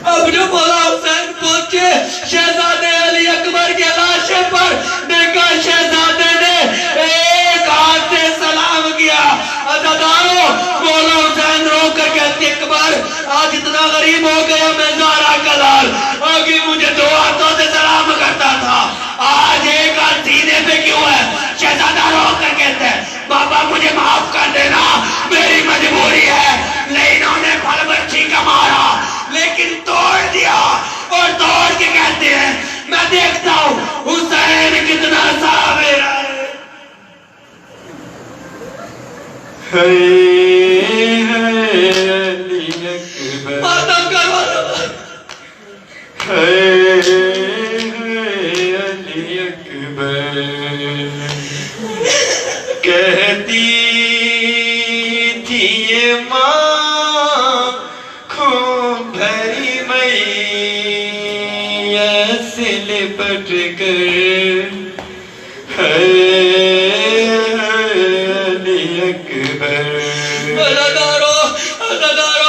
اب جو مولا حسین پہنچے شہزادے علی اکبر کے لاشے پر دیکھا، شہزادے نے ایک ہاتھ سے سلام کیا. عزاداروں مولا حسین رو کر کہتے اکبر آج اتنا غریب ہو گیا میں زہرا کا لال، آگے مجھے 2 ہاتھوں سے سلام کرتا تھا، آج ایک ہاتھ سینے پہ کیوں ہے؟ شہزادہ رو کر کہتے ہیں بابا مجھے معاف کر دینا، میری مجبوری ہے. لینوں نے پھل برچھی کا مارا لیکن توڑ دیا، اور توڑ کے کہتے ہیں میں دیکھتا ہوں حسین کتنا صابر ہے. ماتم کرو. کہتی تھی یہ ماں خون بھری مئی ایسے لپٹ کر علی اکبر. عزادارو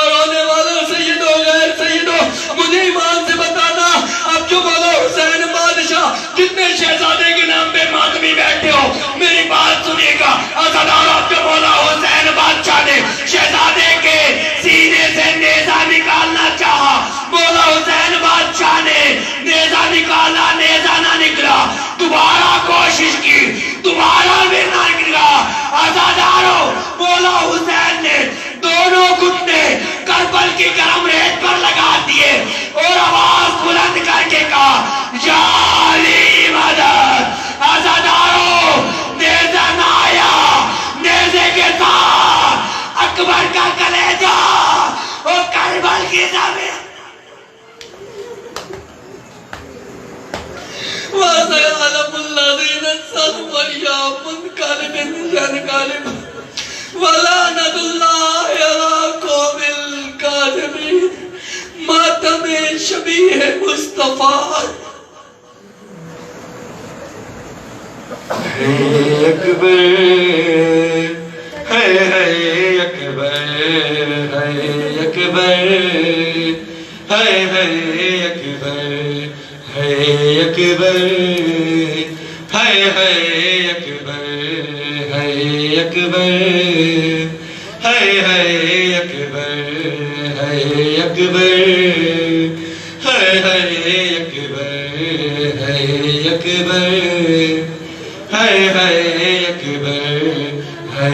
رونے والوں سیدو غیر سیدو مجھے ایمان سے بتانا اب جو مولا حسین بادشاہ جتنے شہزادے کے نام پہ ماتمی بیٹھے ہو میری بات سنیے گا. عزادارو اب جو مولا حسین بادشاہ نے شہزادے کے سینے سے نیزہ نکالنا چاہا مولا حسین بادشاہ نے نیزہ نکالا نیزہ نہ نکلا دوبارہ کوشش کی دوبارہ بھی نہ نکلا. عزادارو مولا حسین نے دونوں گھٹنے کربل کی گرم ریت پر لگا دیے اور آواز بلند کر کے کہا یا علی مدد. عزادارو نیزہ نہ آیا نیزے کے ساتھ اکبر کا کلیجہ اور کربل کی زمین وَسَيَعْلَمُ الَّذِينَ صَدَقُوا وَيَعْلَمُ الْكَاذِبِينَ وَلَعْنَةُ اللَّهِ عَلَى الْقَوْمِ الْكَاذِبِينَ. ماتم شبیہ مصطفیٰ. ہے اکبر ہے اکبر ہے اکبر ہے اکبر ہے اکبر ہے اکبر ہے اکبر ہے اکبر ہے اکبر ہے اکبر ہے اکبر ہے اکبر ہے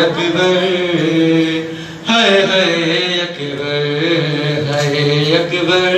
اکبر ہے اکبر ہے اکبر